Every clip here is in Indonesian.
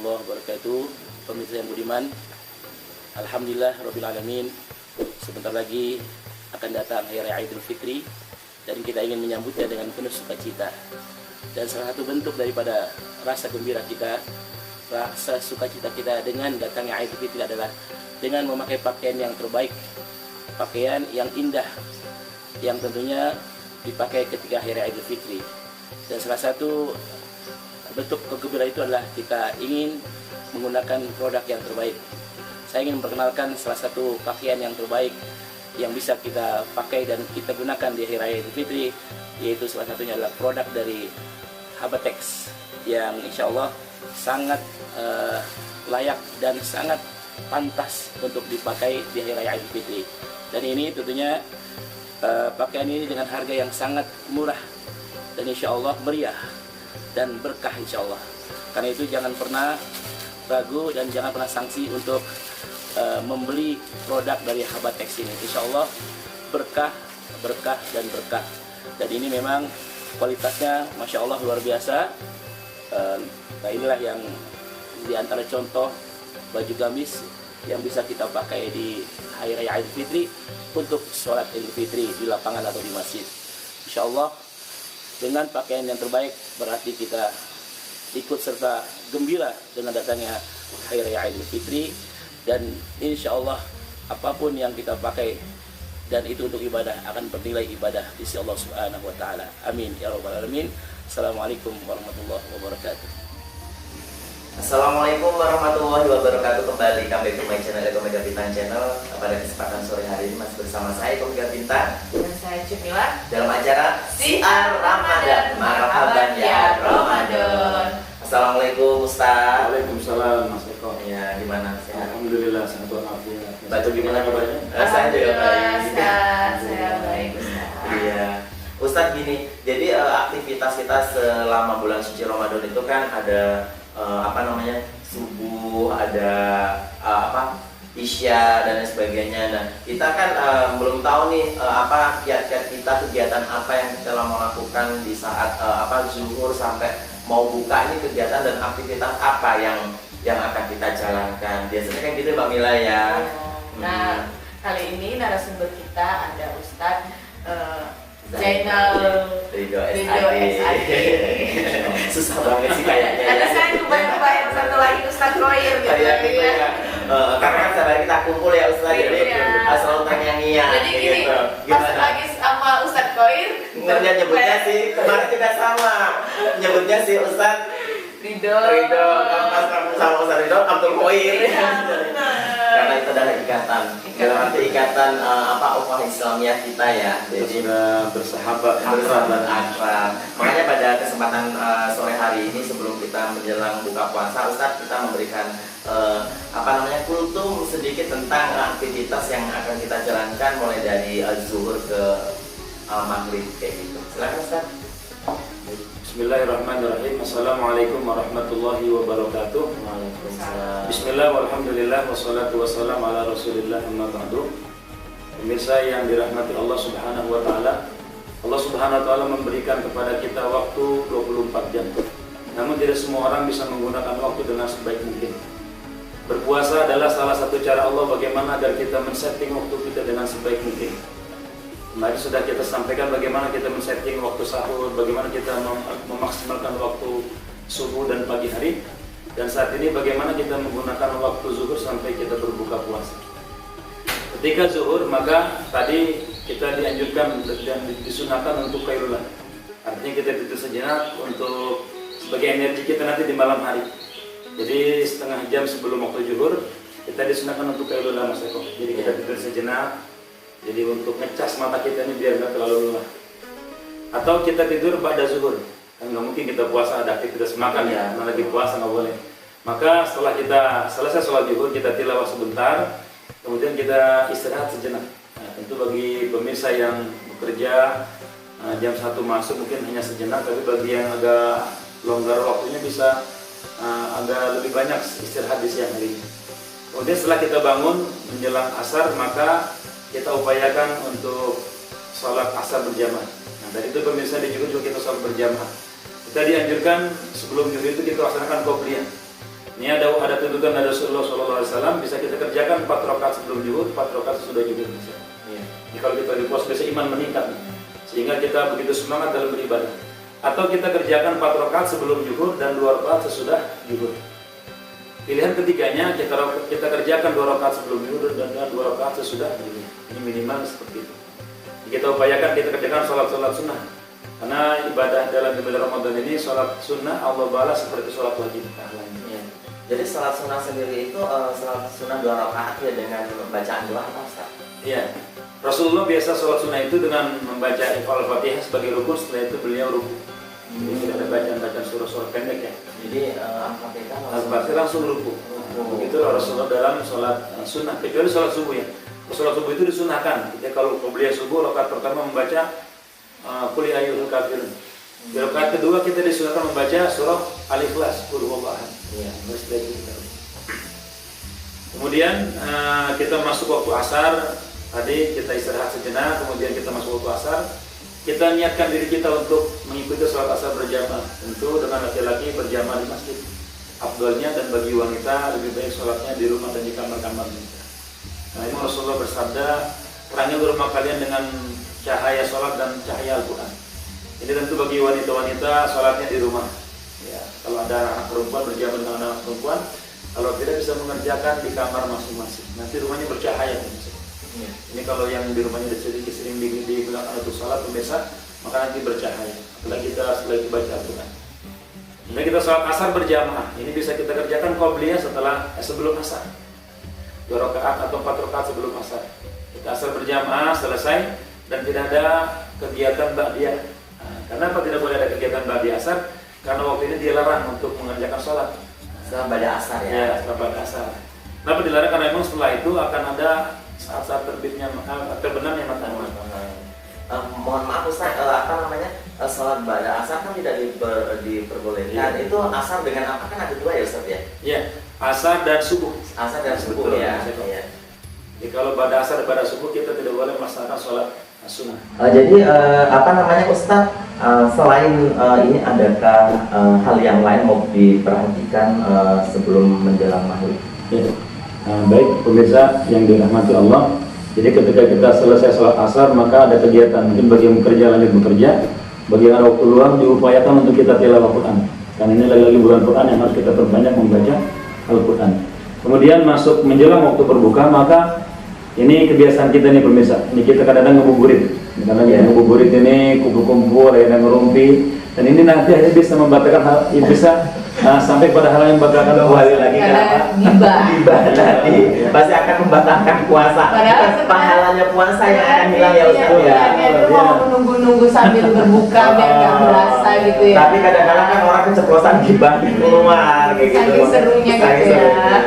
warahmatullahi wabarakatuh. Pemirsa yang budiman, alhamdulillah rabbil alamin. Sebentar lagi akan datang hari raya Idul Fitri dan kita ingin menyambutnya dengan penuh sukacita. Dan salah satu bentuk daripada rasa gembira kita, rasa sukacita kita dengan datangnya Idul Fitri adalah dengan memakai pakaian yang terbaik, pakaian yang indah, yang tentunya dipakai ketika hari raya Idul Fitri. Dan salah satu bentuk kegembiraan itu adalah kita ingin menggunakan produk yang terbaik. Saya ingin memperkenalkan salah satu pakaian yang terbaik yang bisa kita pakai dan kita gunakan di hari raya Idul Fitri, yaitu salah satunya adalah produk dari Habatex yang insya Allah sangat layak dan sangat pantas untuk dipakai di hari raya Idul Fitri. Dan ini tentunya pakaian ini dengan harga yang sangat murah dan insya Allah meriah dan berkah insya Allah. Karena itu jangan pernah ragu dan jangan pernah sanksi untuk membeli produk dari Habatex ini. Insya Allah berkah, berkah dan berkah. Dan ini memang kualitasnya Masya Allah luar biasa. Nah inilah yang diantara contoh baju gamis yang bisa kita pakai di hari raya Idul Fitri untuk sholat Idul Fitri di lapangan atau di masjid. Insya Allah dengan pakaian yang terbaik berarti kita ikut serta gembira dengan datangnya hari raya Idul Fitri. Dan insya Allah apapun yang kita pakai dan itu untuk ibadah akan bernilai ibadah di sisi Allah Subhanahu wa taala. Amin ya rabbal alamin. Assalamualaikum warahmatullahi wabarakatuh. Assalamualaikum warahmatullahi wabarakatuh. Kembali kami ke my channel Eko Mega Bintang Channel. Pada kesempatan sore hari ini masih bersama saya Eko Mega Bintang dan saya Cemila dalam acara Siar Ramadan. Marhaban ya Ramadan. Assalamualaikum Ustaz. Waalaikumsalam Mas Eko. Ya, gimana? Sehat? Alhamdulillah sehat walafiat. Batu gimana kabarnya? Saya juga baik. Saya baik Ustaz. Iya. Ustaz gini, jadi aktivitas kita selama bulan suci Ramadan itu kan ada subuh, ada isya dan lain sebagainya. Nah, kita kan belum tahu nih kiat-kiat kita, kegiatan apa yang kita mau lakukan di saat zuhur sampai mau buka, ini kegiatan dan aktivitas apa yang akan kita jalankan. Biasanya kan gitu Mbak Mila ya. Nah, kali ini narasumber kita ada Ustadz Zainal Ridho SAD. Susah banget sih kayaknya. Ada saya kebayang satu lagi Ustadz Khoir gitu. Gitu ya. Karena kan sahabat kita kumpul ya Ustadz, jadi selalu tanya-tanya. Jadi gini, pas lagi sama Ustadz Khoir, nyebutnya sih kemarin kita sama, nyebutnya sih Ustadz Ridho, pas kamu sama Ustadz Ridho Abdul Khoir. Karena itu adalah ikatan, berarti ikatan ukhuwah Islamiyah kita ya. Jadi bersahabat dan akrab. Makanya pada kesempatan sore hari ini sebelum kita menjelang buka puasa, Ustadz kita memberikan kultum sedikit tentang aktivitas yang akan kita jalankan mulai dari zuhur ke maghrib kayak gitu. Silakan Ustadz. Bismillahirrahmanirrahim. Assalamualaikum warahmatullahi wabarakatuh. Waalaikumsalam. Bismillah walhamdulillah wassalatu wassalamu ala rasulillah amma ba'du. Pemirsa yang dirahmati Allah subhanahu wa ta'ala, Allah subhanahu wa ta'ala memberikan kepada kita waktu 24 jam. Namun tidak semua orang bisa menggunakan waktu dengan sebaik mungkin. Berpuasa adalah salah satu cara Allah bagaimana agar kita men-setting waktu kita dengan sebaik mungkin. Kemarin sudah kita sampaikan bagaimana kita men-setting waktu sahur, bagaimana kita memaksimalkan waktu subuh dan pagi hari. Dan saat ini bagaimana kita menggunakan waktu zuhur sampai kita berbuka puasa. Ketika zuhur maka tadi kita dianjurkan dan disunahkan untuk qailullah. Artinya kita tidur sejenak untuk sebagai energi kita nanti di malam hari. Jadi setengah jam sebelum waktu zuhur kita disunahkan untuk qailullah Mas Eko. Jadi kita tidur sejenak. Jadi untuk ngecas mata kita ini biar nggak terlalu lelah. Atau kita tidur pada zuhur. Kan nggak mungkin kita puasa ada aktivitas makan ya, karena lagi puasa nggak boleh. Maka setelah kita selesai sholat zuhur kita tilawah sebentar, kemudian kita istirahat sejenak. Nah, tentu bagi pemirsa yang bekerja jam 1 masuk mungkin hanya sejenak, tapi bagi yang agak longgar waktunya bisa agak lebih banyak istirahat di siang hari. Kemudian setelah kita bangun menjelang asar maka kita upayakan untuk sholat asar berjamaah. Nah, dari itu pemirsa juga kita sholat berjamaah. Kita dianjurkan sebelum zuhur itu kita laksanakan qobliyah. Ini ada tuntutan dari Rasulullah SAW, bisa kita kerjakan 4 rakaat sebelum zuhur, 4 rakaat sesudah zuhur. Iya. Jadi kalau kita di puasa biasa iman meningkat, sehingga kita begitu semangat dalam beribadah. Atau kita kerjakan 4 rakaat sebelum zuhur dan 2 rakaat sesudah zuhur. Pilihan ketiganya kita kerjakan 2 rakaat sebelum zuhur dan 2 rakaat sesudah zuhur. Ini minimal seperti itu. Kita upayakan kita kerjakan sholat sunnah. Karena ibadah dalam ibadah Ramadan ini sholat sunnah Allah balas seperti sholat wajib. Iya. Jadi sholat sunnah sendiri itu sholat sunnah 2 rakaat ya dengan bacaan doa apa Ustaz? Iya. Rasulullah biasa sholat sunnah itu dengan membaca Al-Fatihah sebagai rukun, setelah itu beliau ruku. Jadi tidak ada bacaan surah-surah pendek ya. Jadi Al-Fatihah langsung ruku. Begitulah Rasulullah dalam sholat sunnah, kecuali sholat subuh ya. Sholat subuh itu disunahkan. Jadi kalau beliau subuh rakaat pertama membaca Qul ya ayyuhal kafirun. Di rakaat kedua kita disunahkan membaca surah Al-Ikhlas, Qul huwallahu ahad. Iya. Kemudian kita masuk waktu asar. Tadi kita istirahat sejenak, kemudian kita masuk waktu asar. Kita niatkan diri kita untuk mengikuti sholat asar berjamaah. Tentu dengan laki-laki berjamaah di masjid. Afdalnya, dan bagi wanita lebih baik sholatnya di rumah dan di kamar-kamar. Nah, ini Rasulullah bersabda, terangi rumah kalian dengan cahaya sholat dan cahaya Al-Quran. Ini tentu bagi wanita-wanita sholatnya di rumah. Ya, kalau ada anak perempuan berjamaah dengan anak perempuan, kalau tidak bisa mengerjakan di kamar masing-masing. Nanti rumahnya bercahaya. Ya. Ini kalau yang di rumahnya sering dibilang itu salat pemirsa, maka nanti bercahaya. Apalagi kita setelah itu baca Al-Quran. Nah, kita sholat asar berjamaah. Ini bisa kita kerjakan qobliyah sebelum asar. 2 rakaat atau 4 rakaat sebelum asar. Kita asar berjamaah selesai dan tidak ada kegiatan ba'diyah. Kenapa tidak boleh ada kegiatan ba'diyah asar? Karena waktu ini dilarang untuk mengerjakan sholat setelah pada asar ya. Ya, setelah pada asar. Kenapa dilarang? Karena memang setelah itu akan ada saat-saat terbenamnya matahari. Mohon maaf Ustaz, sholat pada asar kan tidak diperbolehkan. Ya. Itu asar dengan apa, kan ada 2 ya Ustaz ya? Iya, asar dan subuh. Asar dan subuh. Betul, ya. Ya. Jadi kalau pada asar dan pada subuh kita tidak boleh melaksanakan sholat sunnah. Jadi Ustaz, selain ini adakah hal yang lain mau diperhatikan sebelum menjelang maghrib? Ya. Baik pemirsa yang dirahmati Allah. Jadi ketika kita selesai sholat asar maka ada kegiatan. Mungkin bagi yang bekerja lanjut bekerja, bagi yang ada waktu luang diupayakan untuk kita tilawah Quran. Karena ini lagi-lagi bulan Quran yang harus kita perbanyak membaca Al-Quran. Kemudian masuk menjelang waktu berbuka, maka ini kebiasaan kita nih pemirsa. Ini kita kadang-kadang ngebuburit. Karena ngebuburit ini kumpul-kumpul, ada ngerumpi. Dan ini nanti hanya bisa membatalkan hal, bisa sampai pada hal yang membatalkan puasa lagi. Gibah nanti pasti akan membatalkan puasa. Pahalanya puasa yang akan hilang ya Ustaz ya. Itu mau menunggu-nunggu sambil berbuka biar nggak berasa gitu ya. Tapi kadang-kadang kan orang keceplosan gibah di keluar kayak gitu. Saking serunya gitu ya.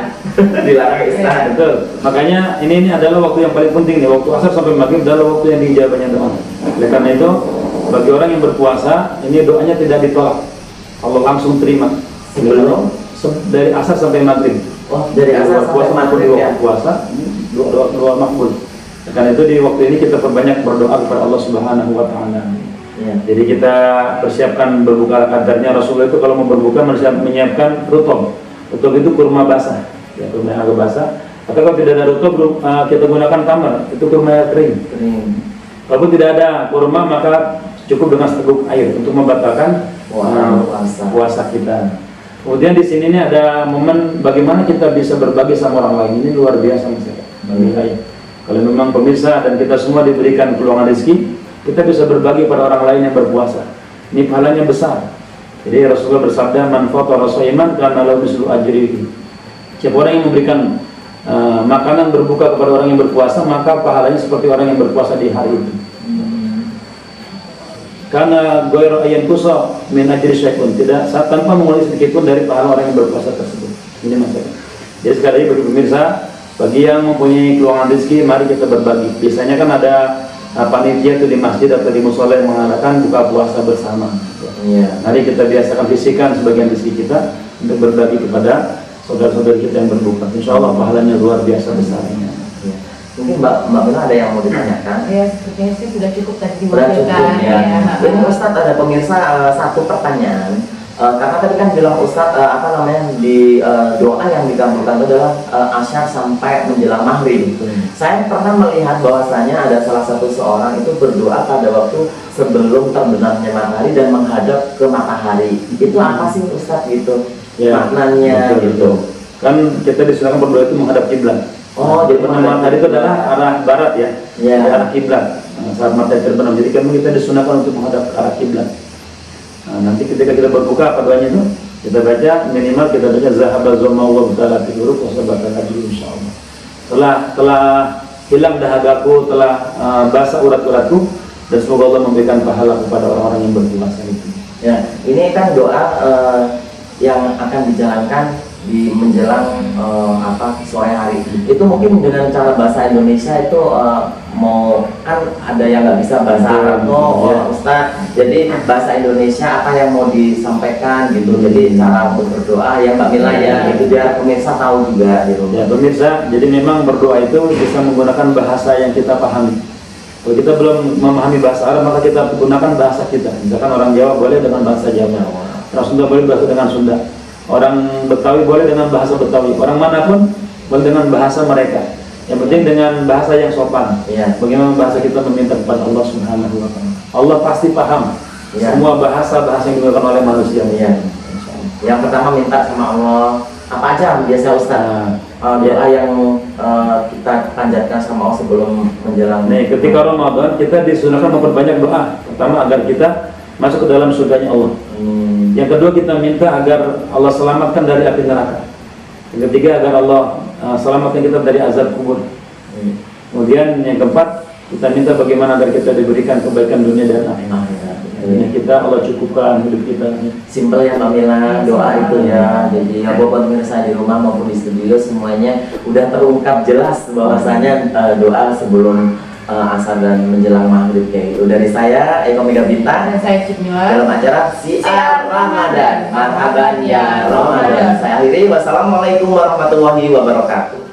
Dilarang istirahat. Betul. Makanya ini adalah waktu yang paling penting nih. Waktu asar sampai maghrib adalah waktu yang diijabahnya doa. Oleh karena itu, bagi orang yang berpuasa, ini doanya tidak ditolak. Allah langsung terima. Dari asar sampai maghrib. Oh, dari asar sampai maghrib ya. Puasa, doa makbul. Karena itu di waktu ini kita perbanyak berdoa kepada Allah Subhanahu wa taala. Ya. Jadi kita persiapkan berbuka kadarnya. Rasulullah itu kalau mau berbuka menyiapkan rutub. Rutub itu kurma basah. Ya, kurma yang agak basah. Atau kalau tidak ada rutub, kita gunakan tamar. Itu kurma kering. Kalaupun tidak ada kurma, maka cukup dengan seteguk air untuk membatalkan puasa kita. Kemudian di sini nih ada momen bagaimana kita bisa berbagi sama orang lain. Ini luar biasa misalnya. Kalau memang pemirsa dan kita semua diberikan peluang rezeki, kita bisa berbagi pada orang lain yang berpuasa. Ini pahalanya besar. Jadi Rasulullah bersabda, "Man fatara shaiman kana lahu mislu ajrihi." Siapa orang yang memberikan makanan berbuka kepada orang yang berpuasa, maka pahalanya seperti orang yang berpuasa di hari itu. Karena ghairu ayyan kusa min ajri syai'un, tidak tanpa mengurangi sedikit pun dari pahala orang yang berpuasa tersebut. Ini maksudnya. Jadi sekali lagi bagi pemirsa, bagi yang mempunyai keluangan rezeki, mari kita berbagi. Biasanya kan ada panitia itu di masjid atau di mushola yang mengadakan buka puasa bersama. Ya. Mari kita biasakan sisihkan sebagian rezeki kita untuk berbagi kepada saudara-saudara kita yang berbuka. Insya Allah pahalanya luar biasa besarnya. Ya. Mungkin Mbak Bella ada yang mau ditanyakan? Ya, sepertinya sih sudah cukup tadi Sudah diwakilkan. cukup ya. Jadi Ustaz, ada pemirsa satu pertanyaan. Karena tadi kan bilang Ustadz apa namanya di doa yang dikabulkan itu adalah asyar sampai menjelang maghrib. Saya pernah melihat bahwasanya ada salah satu seorang itu berdoa pada waktu sebelum terbenamnya matahari dan menghadap ke matahari. Itu apa sih Ustadz gitu? Ya, maknanya betul, gitu. Kan kita disunahkan berdoa itu menghadap kiblat. Oh, jadi terbenam matahari itu adalah arah barat ya, Ya. arah kiblat. Saat matahari terbenam, jadi kan kita disunahkan untuk menghadap ke arah kiblat. Nanti ketika kita berbuka apa doanya itu? Kita baca minimal kita baca zahaba zoma wa btala tidur wasabata ajru insyaallah. Telah hilang dahagaku, telah basah urat-uratku, dan semoga Allah memberikan pahala kepada orang-orang yang berpuasa itu. Ya, ini kan doa yang akan dijalankan di menjelang sore hari. Itu mungkin dengan cara bahasa Indonesia itu mau kan ada yang nggak bisa bahasa Arab tuh, Ustadz. Jadi bahasa Indonesia apa yang mau disampaikan gitu. Jadi cara untuk berdoa ya Mbak Mila ya, itu biar pemirsa tahu juga gitu. Ya pemirsa, jadi memang berdoa itu bisa menggunakan bahasa yang kita pahami. Kalau kita belum memahami bahasa Arab, maka kita gunakan bahasa kita. Misalkan orang Jawa boleh dengan bahasa Jawa, orang Sunda boleh bahasa dengan Sunda, orang Betawi boleh dengan bahasa Betawi, orang manapun boleh dengan bahasa mereka. Yang penting dengan bahasa yang sopan. Ya. Bagaimana bahasa kita meminta kepada Allah Subhanahu wa Ta'ala. Allah pasti paham semua bahasa-bahasa yang digunakan oleh manusia. Ya. Yang pertama minta sama Allah apa aja biasa Ustaz. Doa yang kita panjatkan sama Allah sebelum menjelang. Nih, ketika Ramadan kita disunahkan memperbanyak doa. Pertama agar kita masuk ke dalam surganya Allah. Yang kedua kita minta agar Allah selamatkan dari api neraka. Yang ketiga agar Allah selamatkan kita dari azab kubur. Kemudian yang keempat kita minta bagaimana agar kita diberikan kebaikan dunia dan akhirat. Ini kita Allah cukupkan hidup kita. Simpel ya Mbak Mila doa itu ya. Jadi ya buat pemirsa di rumah maupun di studio semuanya udah terungkap jelas bahwasanya doa sebelum asar dan menjelang maghrib kayak gitu. Dari saya Eko Mega Bintang Dan saya Cik Mila. dalam acara Siar Ramadan. Marhaban ya Ramadan. Saya akhiri, wassalamualaikum warahmatullahi wabarakatuh.